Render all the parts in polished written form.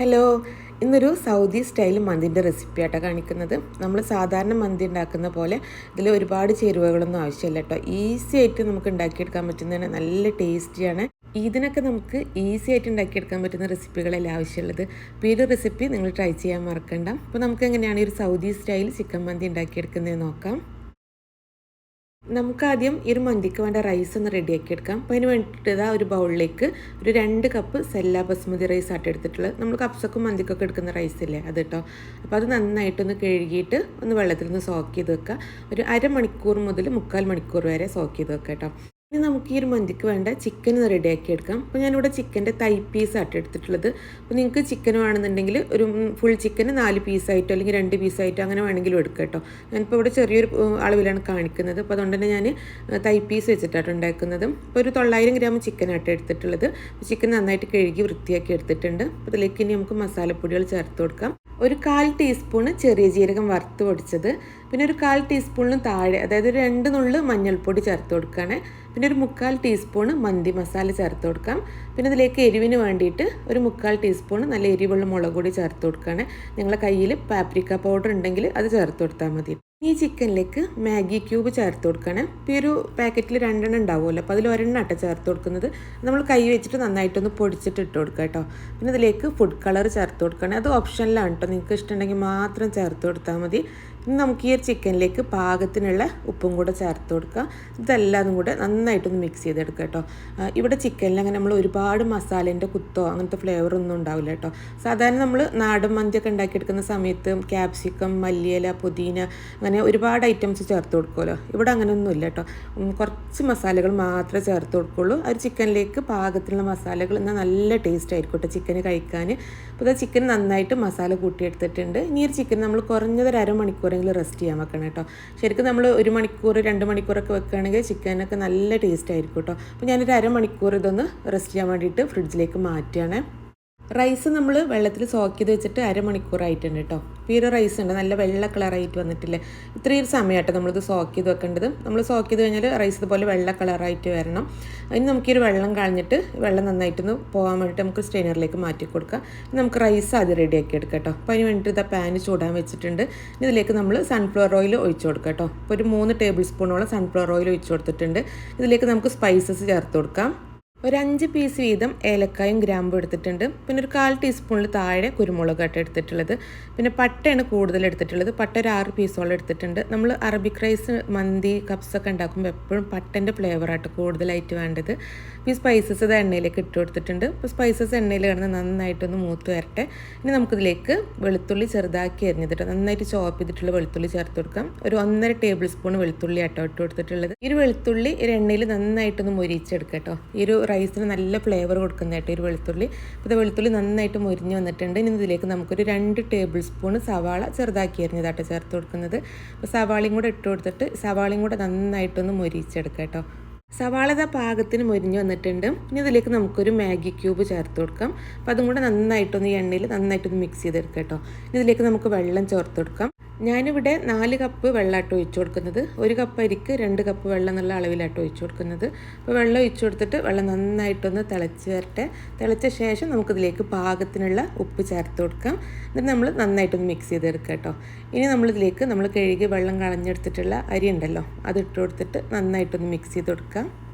Hello, ഇന്നൊരു Saudi style മന്തിൻ്റെ റെസിപ്പിയായിട്ടാണ് കാണിക്കുന്നത്. നമ്മൾ സാധാരണ മന്തി ഉണ്ടാക്കുന്ന പോലെ ഇതിൽ ഒരുപാട് ചേരുവകളൊന്നും ആവശ്യമില്ല കേട്ടോ. ഈസി ആയിട്ട് നമുക്ക് ഉണ്ടാക്കിയെടുക്കാൻ പറ്റുന്നതാണ്, നല്ല ടേസ്റ്റിയാണ്. ഇതിനൊക്കെ നമുക്ക് ഈസി ആയിട്ട് ഉണ്ടാക്കിയെടുക്കാൻ പറ്റുന്ന റെസിപ്പികളെല്ലാം ആവശ്യമുള്ളത്. അപ്പോൾ ഈ ഒരു റെസിപ്പി നിങ്ങൾ ട്രൈ ചെയ്യാൻ മറക്കണ്ട. അപ്പോൾ നമുക്ക് എങ്ങനെയാണ് ഈ ഒരു സൗദി സ്റ്റൈൽ ചിക്കൻ മന്തി ഉണ്ടാക്കിയെടുക്കുന്നത് നോക്കാം. നമുക്കാദ്യം ഈ ഒരു മന്തിക്ക് വേണ്ട റൈസ് ഒന്ന് റെഡിയാക്കി എടുക്കാം. അപ്പോൾ അതിന് വേണ്ടിയിട്ട് ഒരു ബൗളിലേക്ക് ഒരു 2 കപ്പ് സെല്ല ബസ്മതി റൈസ് ആയിട്ട് എടുത്തിട്ടുള്ളത്. നമ്മൾ കപ്സൊക്കെ മന്തിക്കൊക്കെ എടുക്കുന്ന റൈസ് ഇല്ലേ, അത് കേട്ടോ. അപ്പോൾ അത് നന്നായിട്ടൊന്ന് കഴുകിയിട്ട് ഒന്ന് വെള്ളത്തിൽ നിന്ന് സോക്ക് ചെയ്ത് വെക്കുക. ഒരു അരമണിക്കൂർ മുതൽ 3/4 മണിക്കൂർ വരെ സോക്ക് ചെയ്ത് വെക്കുക കേട്ടോ. ഇനി നമുക്ക് ഈ ഒരു മന്തിക്ക് വേണ്ട ചിക്കൻ റെഡിയാക്കി എടുക്കാം. അപ്പോൾ ഞാനിവിടെ ചിക്കൻ്റെ തൈ പീസായിട്ട് എടുത്തിട്ടുള്ളത്. അപ്പോൾ നിങ്ങൾക്ക് ചിക്കൻ വേണമെന്നുണ്ടെങ്കിൽ ഒരു ഫുൾ ചിക്കൻ 4 പീസായിട്ടോ അല്ലെങ്കിൽ 2 പീസായിട്ടോ അങ്ങനെ വേണമെങ്കിലും എടുക്കാം കേട്ടോ. ഞാനിപ്പോൾ ഇവിടെ ചെറിയൊരു അളവിലാണ് കാണിക്കുന്നത്. അപ്പോൾ അതുകൊണ്ട് തന്നെ ഞാൻ തൈ പീസ് വെച്ചിട്ടാണ് ഉണ്ടാക്കുന്നത്. അപ്പോൾ ഒരു 900 ഗ്രാം ചിക്കനായിട്ട് എടുത്തിട്ടുള്ളത്. ചിക്കൻ നന്നായിട്ട് കഴുകി വൃത്തിയാക്കി എടുത്തിട്ടുണ്ട്. അപ്പോൾ അതിലേക്ക് ഇനി നമുക്ക് മസാലപ്പൊടികൾ ചേർത്ത് കൊടുക്കാം. ഒരു 1/4 ടീസ്പൂണ് ചെറിയ ജീരകം വറുത്ത് പൊടിച്ചത്, പിന്നെ ഒരു 1/4 ടീസ്പൂണിന് താഴെ, അതായത് ഒരു 2 നുള്ള് മഞ്ഞൾപ്പൊടി ചേർത്ത് കൊടുക്കുകയാണ്. പിന്നെ ഒരു 3/4 ടീസ്പൂണ് മന്തി മസാല ചേർത്ത് കൊടുക്കാം. പിന്നെ ഇതിലേക്ക് എരിവിന് വേണ്ടിയിട്ട് ഒരു 3/4 ടീസ്പൂണ് നല്ല എരിവുള്ള മുളക് പൊടി ചേർത്ത് കൊടുക്കുകയാണ്. നിങ്ങളുടെ കയ്യിൽ പാപ്രിക്ക പൗഡർ ഉണ്ടെങ്കിൽ അത് ചേർത്ത് കൊടുത്താൽ മതി. ഈ ചിക്കനിലേക്ക് മാഗി ക്യൂബ് ചേർത്ത് കൊടുക്കുകയാണ്. ഇപ്പോൾ ഈ ഒരു പാക്കറ്റിൽ 2 ഉണ്ടാവുമല്ലോ, അപ്പോൾ അതിൽ 1 ചേർത്ത് കൊടുക്കുന്നത്. നമ്മൾ കൈ വെച്ചിട്ട് നന്നായിട്ടൊന്ന് പൊടിച്ചിട്ട് ഇട്ട് കൊടുക്കുക കേട്ടോ. പിന്നെ ഇതിലേക്ക് ഫുഡ് കളർ ചേർത്ത് കൊടുക്കുകയാണ്. അത് ഓപ്ഷനിലാണ് കേട്ടോ, നിങ്ങൾക്ക് ഇഷ്ടമുണ്ടെങ്കിൽ മാത്രം ചേർത്ത് കൊടുത്താൽ മതി. ഇനി നമുക്ക് ഈ ഒരു ചിക്കനിലേക്ക് പാകത്തിനുള്ള ഉപ്പും കൂടെ ചേർത്ത് കൊടുക്കുക. ഇതെല്ലാതും കൂടെ നന്നായിട്ടൊന്ന് മിക്സ് ചെയ്തെടുക്കുക കേട്ടോ. ഇവിടെ ചിക്കനിൽ അങ്ങനെ നമ്മൾ ഒരുപാട് മസാലേൻ്റെ കുത്തോ അങ്ങനത്തെ ഫ്ലേവറൊന്നും ഉണ്ടാവില്ല കേട്ടോ. സാധാരണ നമ്മൾ നാടൻ മന്തിയൊക്കെ ഉണ്ടാക്കിയെടുക്കുന്ന സമയത്ത് ക്യാപ്സിക്കം, മല്ലിയില, പുതിന അങ്ങനെ ഒരുപാട് ഐറ്റംസ് ചേർത്ത് കൊടുക്കുമല്ലോ. ഇവിടെ അങ്ങനെയൊന്നുമില്ല കേട്ടോ. കുറച്ച് മസാലകൾ മാത്രമേ ചേർത്ത് കൊടുക്കുള്ളൂ. ആ ഒരു ചിക്കനിലേക്ക് പാകത്തിലുള്ള മസാലകൾ എന്നാൽ നല്ല ടേസ്റ്റ് ആയിരിക്കും കേട്ടോ ചിക്കന് കഴിക്കാൻ. അപ്പോൾ അത് ചിക്കൻ നന്നായിട്ട് മസാല കൂട്ടിയെടുത്തിട്ടുണ്ട്. ഇനി ഒരു ചിക്കൻ നമ്മൾ കുറഞ്ഞത് ഒരു അരമണിക്കൂറെങ്കിലും റെസ്റ്റ് ചെയ്യാൻ വെക്കണം കേട്ടോ. ശരിക്കും നമ്മൾ 1 മണിക്കൂർ 2 മണിക്കൂറൊക്കെ വെക്കുകയാണെങ്കിൽ ചിക്കനൊക്കെ നല്ല ടേസ്റ്റ് ആയിരിക്കും കേട്ടോ. അപ്പോൾ ഞാനൊരു അരമണിക്കൂർ ഇതൊന്ന് റെസ്റ്റ് ചെയ്യാൻ വേണ്ടിയിട്ട് ഫ്രിഡ്ജിലേക്ക് മാറ്റുകയാണ്. റൈസ് നമ്മൾ വെള്ളത്തിൽ സോക്ക് ചെയ്ത് വെച്ചിട്ട് അരമണിക്കൂറായിട്ടുണ്ട് കേട്ടോ. ഇപ്പോൾ ഈ ഒരു റൈസ് ഉണ്ട് നല്ല വെള്ള കളറായിട്ട് വന്നിട്ടില്ലേ, ഇത്രയും സമയമായിട്ട് നമ്മളിത് സോക്ക് ചെയ്ത് വെക്കേണ്ടത്. നമ്മൾ സോക്ക് ചെയ്ത് കഴിഞ്ഞാൽ റൈസ് ഇതുപോലെ വെള്ള കളറായിട്ട് വരണം. അതിന് നമുക്ക് ഈ ഒരു വെള്ളം കളഞ്ഞിട്ട് വെള്ളം നന്നായിട്ടൊന്ന് പോകാൻ വേണ്ടിയിട്ട് നമുക്ക് സ്ട്രെയിനറിലേക്ക് മാറ്റി കൊടുക്കാം. നമുക്ക് റൈസ് ആദ്യം റെഡിയാക്കി എടുക്കാം കേട്ടോ. അപ്പോൾ അതിന് വേണ്ടിയിട്ട് ഇതാ പാന് ചൂടാൻ വെച്ചിട്ടുണ്ട്. ഇതിലേക്ക് നമ്മൾ സൺഫ്ലവർ ഓയിൽ ഒഴിച്ച് കൊടുക്കാം കേട്ടോ. ഇപ്പോൾ ഒരു 3 ടേബിൾ സ്പൂണോളം സൺഫ്ലവർ ഓയിൽ ഒഴിച്ച് കൊടുത്തിട്ടുണ്ട്. ഇതിലേക്ക് നമുക്ക് സ്പൈസസ് ചേർത്ത് കൊടുക്കാം. ഒരു 5 പീസ് വീതം ഏലക്കായും ഗ്രാമ്പും എടുത്തിട്ടുണ്ട്. പിന്നെ ഒരു 1/4 ടീസ്പൂണിൽ താഴെ കുരുമുളകായിട്ട് എടുത്തിട്ടുള്ളത്. പിന്നെ പട്ടയാണ് കൂടുതൽ എടുത്തിട്ടുള്ളത്. പട്ട ഒരു 6 പീസോളം എടുത്തിട്ടുണ്ട്. നമ്മൾ അറബിക് റൈസ്, മന്തി, കപ്സൊക്കെ ഉണ്ടാക്കുമ്പോൾ എപ്പോഴും പട്ടൻ്റെ ഫ്ലേവറായിട്ട് കൂടുതലായിട്ട് വേണ്ടത്. ഈ സ്പൈസസ് ഇത് എണ്ണയിലേക്ക് ഇട്ട് കൊടുത്തിട്ടുണ്ട്. അപ്പോൾ സ്പൈസസ് എണ്ണയിൽ കിടന്ന് നന്നായിട്ടൊന്ന് മൂത്ത് വരട്ടെ. ഇനി നമുക്കിതിലേക്ക് വെളുത്തുള്ളി ചെറുതാക്കി അരിഞ്ഞിട്ട് നന്നായിട്ട് ചോപ്പ് ചെയ്തിട്ടുള്ള വെളുത്തുള്ളി ചേർത്ത് കൊടുക്കാം. ഒരു 1.5 ടേബിൾ സ്പൂൺ വെളുത്തുള്ളി ആട്ടോ ഇട്ട് കൊടുത്തിട്ടുള്ളത്. ഈ ഒരു വെളുത്തുള്ളി ഈ എണ്ണയിൽ നന്നായിട്ടൊന്ന് മൊരിച്ചെടുക്കാം കേട്ടോ. ഈ ഒരു റൈസിന് നല്ല ഫ്ലേവർ കൊടുക്കുന്നതായിട്ട് ഒരു വെളുത്തുള്ളി. അപ്പോൾ വെളുത്തുള്ളി നന്നായിട്ട് മൊരിഞ്ഞ് വന്നിട്ടുണ്ട്. ഇനി ഇതിലേക്ക് നമുക്കൊരു 2 ടേബിൾ സ്പൂൺ സവാള ചെറുതാക്കി അരിഞ്ഞതായിട്ട് ചേർത്ത് കൊടുക്കുന്നത്. അപ്പോൾ സവാളയും കൂടെ ഇട്ട് കൊടുത്തിട്ട് സവാളയും കൂടെ നന്നായിട്ടൊന്ന് മൊരിച്ചെടുക്കാം കേട്ടോ. സവാള പാകത്തിന് മൊരിഞ്ഞ് വന്നിട്ടുണ്ട്. ഇനി ഇതിലേക്ക് നമുക്കൊരു മാഗി ക്യൂബ് ചേർത്ത് കൊടുക്കാം. അപ്പോൾ അതും കൂടെ നന്നായിട്ടൊന്ന് ഈ എണ്ണയിൽ നന്നായിട്ടൊന്ന് മിക്സ് ചെയ്തെടുക്കാം കേട്ടോ. ഇതിലേക്ക് നമുക്ക് വെള്ളം ചേർത്ത് കൊടുക്കാം. ഞാനിവിടെ 4 കപ്പ് വെള്ളമായിട്ട് ഒഴിച്ചു കൊടുക്കുന്നത്. 1 കപ്പ് അരിക്ക് 2 കപ്പ് വെള്ളം എന്നുള്ള അളവിലായിട്ട് ഒഴിച്ചു കൊടുക്കുന്നത്. അപ്പോൾ വെള്ളം ഒഴിച്ചു കൊടുത്തിട്ട് വെള്ളം നന്നായിട്ടൊന്ന് തിളച്ച് വരട്ടെ. തിളച്ച ശേഷം നമുക്കിതിലേക്ക് പാകത്തിനുള്ള ഉപ്പ് ചേർത്ത് കൊടുക്കാം. എന്നിട്ട് നമ്മൾ നന്നായിട്ടൊന്ന് മിക്സ് ചെയ്തെടുക്കാം കേട്ടോ. ഇനി നമ്മളിതിലേക്ക് നമ്മൾ കഴുകി വെള്ളം കളഞ്ഞെടുത്തിട്ടുള്ള അരി ഉണ്ടല്ലോ, അത് ഇട്ട് കൊടുത്തിട്ട് നന്നായിട്ടൊന്ന് മിക്സ് ചെയ്ത് കൊടുക്കാം.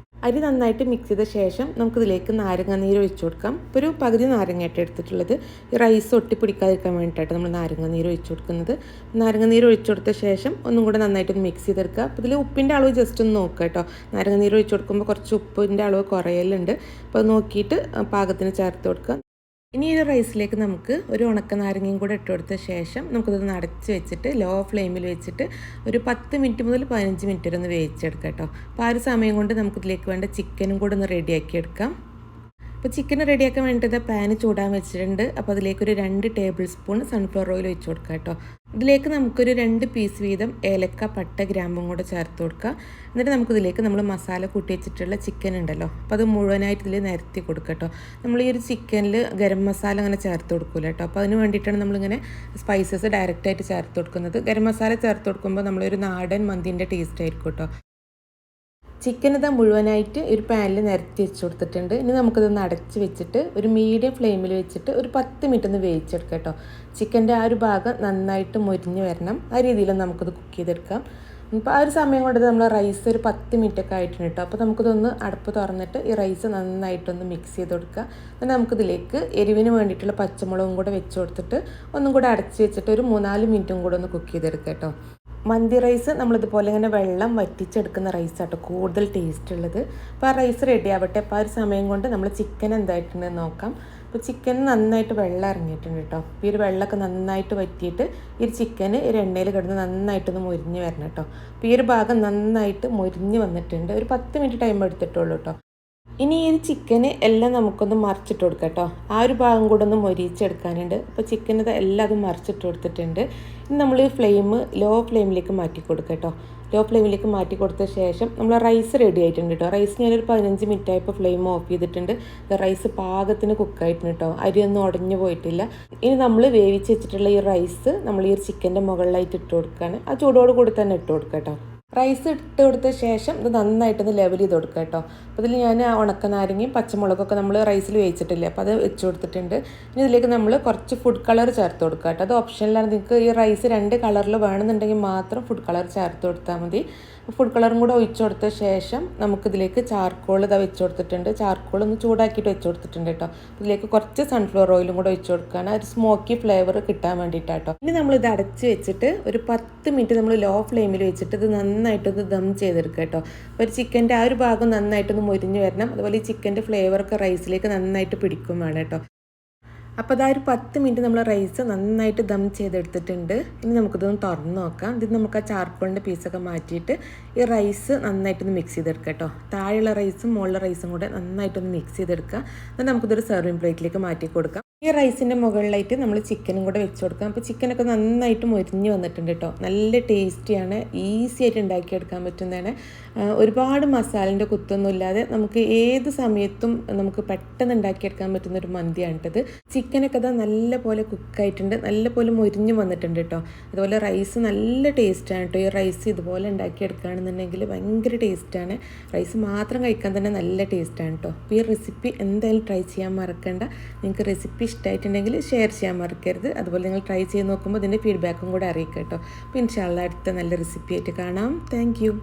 അരി നന്നായിട്ട് മിക്സ് ചെയ്ത ശേഷം നമുക്കിതിലേക്ക് നാരങ്ങാനീര് ഒഴിച്ചു കൊടുക്കാം. ഇപ്പോൾ ഒരു പകുതി നാരങ്ങയായിട്ട് എടുത്തിട്ടുള്ളത്. ഈ റൈസ് ഒട്ടിപ്പിടിക്കാതിരിക്കാൻ വേണ്ടിയിട്ടായിട്ട് നമ്മൾ നാരങ്ങാനീര് ഒഴിച്ചു കൊടുക്കുന്നത്. നാരങ്ങാനീര് ഒഴിച്ചു കൊടുത്ത ശേഷം ഒന്നും കൂടെ നന്നായിട്ടൊന്ന് മിക്സ് ചെയ്തെടുക്കുക. അപ്പോൾ ഇതിൽ ഉപ്പിൻ്റെ അളവ് ജസ്റ്റ് ഒന്ന് നോക്കുക കേട്ടോ. നാരങ്ങാനീര് ഒഴിച്ചു കൊടുക്കുമ്പോൾ കുറച്ച് ഉപ്പിൻ്റെ അളവ് കുറയലുണ്ട്. അപ്പോൾ അത് നോക്കിയിട്ട് പാകത്തിന് ചേർത്ത് കൊടുക്കുക. ഇനി ഈ റൈസിലേക്ക് നമുക്ക് ഒരു ഉണക്ക നാരങ്ങയും കൂടെ ഇട്ട് കൊടുത്ത ശേഷം നമുക്കിതൊന്ന് അടച്ച് വെച്ചിട്ട് ലോ ഫ്ലെയിമിൽ വെച്ചിട്ട് ഒരു 10 മിനിറ്റ് മുതൽ 15 മിനിറ്റ് വരെ ഒന്ന് വേവിച്ചെടുക്കാം കേട്ടോ. അപ്പോൾ ആ ഒരു സമയം കൊണ്ട് നമുക്കിതിലേക്ക് വേണ്ട ചിക്കനും കൂടെ ഒന്ന് റെഡിയാക്കി എടുക്കാം. അപ്പോൾ ചിക്കൻ റെഡിയാക്കാൻ വേണ്ടിയിട്ട് പാന് ചൂടാൻ വെച്ചിട്ടുണ്ട്. അപ്പോൾ അതിലേക്കൊരു 2 ടേബിൾ സ്പൂൺ സൺഫ്ലവർ ഓയിൽ ഒഴിച്ച് കൊടുക്കുക കേട്ടോ. ഇതിലേക്ക് നമുക്കൊരു 2 പീസ് വീതം ഏലക്ക, പട്ട, ഗ്രാമ്പും കൂടെ ചേർത്ത് കൊടുക്കുക. എന്നിട്ട് നമുക്കിതിലേക്ക് നമ്മൾ മസാല കൂട്ടി വെച്ചിട്ടുള്ള ചിക്കൻ ഉണ്ടല്ലോ, അപ്പോൾ അത് മുഴുവനായിട്ട് ഇതിൽ നിരത്തി കൊടുക്കുക കേട്ടോ. നമ്മൾ ഈ ഒരു ചിക്കനിൽ ഗരം മസാല അങ്ങനെ ചേർത്ത് കൊടുക്കില്ല കേട്ടോ. അപ്പോൾ അതിന് വേണ്ടിയിട്ടാണ് നമ്മളിങ്ങനെ സ്പൈസസ് ഡയറക്റ്റായിട്ട് ചേർത്ത് കൊടുക്കുന്നത്. ഗരം മസാല ചേർത്ത് കൊടുക്കുമ്പോൾ നമ്മളൊരു നാടൻ മന്തിൻ്റെ ടേസ്റ്റ് ആയിരിക്കും കേട്ടോ. ചിക്കൻ ഇതാ മുഴുവനായിട്ട് ഒരു പാനിൽ നിരത്തി വെച്ച് കൊടുത്തിട്ടുണ്ട്. ഇനി നമുക്കിതൊന്ന് അടച്ച് വെച്ചിട്ട് ഒരു മീഡിയം ഫ്ലെയിമിൽ വെച്ചിട്ട് ഒരു 10 മിനിറ്റ് ഒന്ന് വേവിച്ചെടുക്കാം കേട്ടോ. ചിക്കൻ്റെ ആ ഒരു ഭാഗം നന്നായിട്ട് മൊരിഞ്ഞ് വരണം. ആ രീതിയിൽ നമുക്കിത് കുക്ക് ചെയ്തെടുക്കാം. അപ്പോൾ ആ ഒരു സമയം കൊണ്ട് നമ്മൾ റൈസ് ഒരു 10 മിനിറ്റൊക്കെ ആയിട്ടുണ്ട് കേട്ടോ. അപ്പോൾ നമുക്കിതൊന്ന് അടുപ്പ് തുറന്നിട്ട് ഈ റൈസ് നന്നായിട്ടൊന്ന് മിക്സ് ചെയ്ത് കൊടുക്കുക. എന്നിട്ട് നമുക്കിതിലേക്ക് എരിവിന് വേണ്ടിയിട്ടുള്ള പച്ചമുളകും കൂടെ വെച്ച് കൊടുത്തിട്ട് ഒന്നും കൂടെ അടച്ച് വെച്ചിട്ട് ഒരു 3-4 മിനിറ്റും കൂടെ ഒന്ന് കുക്ക് ചെയ്തെടുക്കുക കേട്ടോ. മന്തി റൈസ് നമ്മളിതുപോലെ ഇങ്ങനെ വെള്ളം വറ്റിച്ചെടുക്കുന്ന റൈസാട്ടോ കൂടുതൽ ടേസ്റ്റ് ഉള്ളത്. അപ്പോൾ ആ റൈസ് റെഡി ആവട്ടെ. അപ്പോൾ ആ ഒരു സമയം കൊണ്ട് നമ്മൾ ചിക്കൻ എന്തായിട്ടുണ്ടെന്ന് നോക്കാം. അപ്പോൾ ചിക്കൻ നന്നായിട്ട് വെള്ളം ഇറങ്ങിയിട്ടുണ്ട് കേട്ടോ. അപ്പോൾ ഈ ഒരു വെള്ളമൊക്കെ നന്നായിട്ട് വറ്റിയിട്ട് ഈ ഒരു ചിക്കന് ഒരു എണ്ണയിൽ കിടന്ന് നന്നായിട്ടൊന്ന് മൊരിഞ്ഞ് വരണം കേട്ടോ. അപ്പോൾ ഈ ഒരു ഭാഗം നന്നായിട്ട് മൊരിഞ്ഞ് വന്നിട്ടുണ്ട്. ഒരു 10 മിനിറ്റ് ടൈം എടുത്തിട്ടുള്ളൂ കേട്ടോ. ഇനി ഈ ചിക്കന് എല്ലാം നമുക്കൊന്ന് മറിച്ചിട്ട് കൊടുക്കാം കേട്ടോ. ആ ഒരു ഭാഗം കൂടെ ഒന്ന് മൊരിച്ചെടുക്കാനുണ്ട്. അപ്പോൾ ചിക്കൻ ഇത് എല്ലാം അത് മറിച്ചിട്ട് കൊടുത്തിട്ടുണ്ട്. ഇനി നമ്മൾ ഈ ഫ്ലെയിം ലോ ഫ്ലെയിമിലേക്ക് മാറ്റി കൊടുക്കാം കേട്ടോ. ലോ ഫ്ലെയിമിലേക്ക് മാറ്റി കൊടുത്ത ശേഷം നമ്മൾ റൈസ് റെഡി ആയിട്ടുണ്ട് കേട്ടോ. റൈസ് ഞാനൊരു 15 മിനിറ്റ് ആയപ്പോൾ ഫ്ലെയിം ഓഫ് ചെയ്തിട്ടുണ്ട്. റൈസ് പാകത്തിന് കുക്കായിട്ടുണ്ട് കേട്ടോ. അരിയൊന്നും ഉടഞ്ഞു പോയിട്ടില്ല. ഇനി നമ്മൾ വേവിച്ച് വെച്ചിട്ടുള്ള ഈ റൈസ് നമ്മൾ ഈ ഒരു ചിക്കൻ്റെ മുകളിലായിട്ട് ഇട്ട് കൊടുക്കുകയാണ്. ആ ചൂടോട് കൂടി തന്നെ ഇട്ട് കൊടുക്കാം കേട്ടോ. റൈസ് ഇട്ട് കൊടുത്ത ശേഷം ഇത് നന്നായിട്ടൊന്ന് ലെവൽ ചെയ്ത് കൊടുക്കുക കേട്ടോ. അപ്പോൾ ഇതിൽ ഞാൻ ഉണക്കനാരങ്ങയും പച്ചമുളകൊക്കെ നമ്മൾ റൈസിൽ വേവിച്ചിട്ടില്ലേ, അപ്പോൾ അത് വെച്ച് കൊടുത്തിട്ടുണ്ട്. ഇനി ഇതിലേക്ക് നമ്മൾ കുറച്ച് ഫുഡ് കളർ ചേർത്ത് കൊടുക്കുക കേട്ടോ. അത് ഓപ്ഷനിലാണ്. നിങ്ങൾക്ക് ഈ റൈസ് 2 കളറിൽ വേണമെന്നുണ്ടെങ്കിൽ മാത്രം ഫുഡ് കളർ ചേർത്ത് കൊടുത്താൽ മതി. ഫുഡ് കളറും കൂടെ ഒഴിച്ചു കൊടുത്ത ശേഷം നമുക്കിതിലേക്ക് ചാർക്കോൾ ഇതാ വെച്ച് കൊടുത്തിട്ടുണ്ട്. ചാർക്കോൾ ഒന്ന് ചൂടാക്കിയിട്ട് വെച്ച് കൊടുത്തിട്ടുണ്ട് കേട്ടോ. ഇതിലേക്ക് കുറച്ച് സൺഫ്ലവർ ഓയിലും കൂടെ ഒഴിച്ച് കൊടുക്കുകയാണ്. ഒരു സ്മോക്കി ഫ്ലേവർ കിട്ടാൻ വേണ്ടിയിട്ടാട്ടോ. ഇനി നമ്മളിത് അടച്ച് വെച്ചിട്ട് ഒരു 10 മിനിറ്റ് നമ്മൾ ലോ ഫ്ലെയിമിൽ വെച്ചിട്ട് ഇത് നന്നായിട്ടൊന്ന് ദം ചെയ്തെടുക്കുക കേട്ടോ. അപ്പോൾ ഒരു ചിക്കൻ്റെ ആ ഒരു ഭാഗം നന്നായിട്ടൊന്ന് മൊരിഞ്ഞ് വരണം. അതുപോലെ ഈ ചിക്കൻ്റെ ഫ്ലേവറൊക്കെ റൈസിലേക്ക് നന്നായിട്ട് പിടിക്കും വേണം കേട്ടോ. അപ്പോൾ അതാ ഒരു 10 മിനിറ്റ് നമ്മൾ റൈസ് നന്നായിട്ട് ദം ചെയ്തെടുത്തിട്ടുണ്ട്. ഇനി നമുക്കിതൊന്ന് തുറന്ന് നോക്കാം. ഇത് നമുക്ക് ആ ചാർക്കോളിൻ്റെ പീസൊക്കെ മാറ്റിയിട്ട് ഈ റൈസ് നന്നായിട്ടൊന്ന് മിക്സ് ചെയ്തെടുക്കാം കേട്ടോ. താഴെയുള്ള റൈസും മുകളിലെ റൈസും കൂടെ നന്നായിട്ടൊന്ന് മിക്സ് ചെയ്തെടുക്കുക. എന്നിട്ട് നമുക്കിതൊരു സെർവിങ് പ്ലേറ്റിലേക്ക് മാറ്റി കൊടുക്കാം. ഈ റൈസിൻ്റെ മുകളിലായിട്ട് നമ്മൾ ചിക്കനും കൂടെ വെച്ച് കൊടുക്കാം. അപ്പോൾ ചിക്കനൊക്കെ നന്നായിട്ട് മൊരിഞ്ഞ് വന്നിട്ടുണ്ട് കേട്ടോ. നല്ല ടേസ്റ്റിയാണ്. ഈസി ആയിട്ട് ഉണ്ടാക്കിയെടുക്കാൻ പറ്റുന്നതാണ്. ഒരുപാട് മസാലേൻ്റെ കുത്തൊന്നും ഇല്ലാതെ നമുക്ക് ഏത് സമയത്തും നമുക്ക് പെട്ടെന്ന് ഉണ്ടാക്കിയെടുക്കാൻ പറ്റുന്ന ഒരു മന്തിയാണ് കേട്ടത്. ചിക്കനൊക്കെ അതാ നല്ല പോലെ കുക്കായിട്ടുണ്ട്. നല്ല പോലെ മൊരിഞ്ഞ് വന്നിട്ടുണ്ട് കേട്ടോ. അതുപോലെ റൈസ് നല്ല ടേസ്റ്റാണ് കേട്ടോ. ഈ റൈസ് ഇതുപോലെ ഉണ്ടാക്കിയെടുക്കുകയാണെന്നുണ്ടെങ്കിൽ ഭയങ്കര ടേസ്റ്റാണ്. റൈസ് മാത്രം കഴിക്കാൻ തന്നെ നല്ല ടേസ്റ്റാണ് കേട്ടോ. അപ്പോൾ ഈ റെസിപ്പി എന്തായാലും ട്രൈ ചെയ്യാൻ മറക്കണ്ട. നിങ്ങൾക്ക് റെസിപ്പി ഇഷ്ടമായിട്ടുണ്ടെങ്കിൽ ഷെയർ ചെയ്യാൻ മറക്കരുത്. അതുപോലെ നിങ്ങൾ ട്രൈ ചെയ്ത് നോക്കുമ്പോൾ ഇതിൻ്റെ ഫീഡ്ബാക്കും കൂടെ അറിയിക്കാം കേട്ടോ. അപ്പോൾ ഇൻഷാ അല്ലാഹ് അടുത്ത നല്ല റെസിപ്പി ആയിട്ട് കാണാം. Thank you.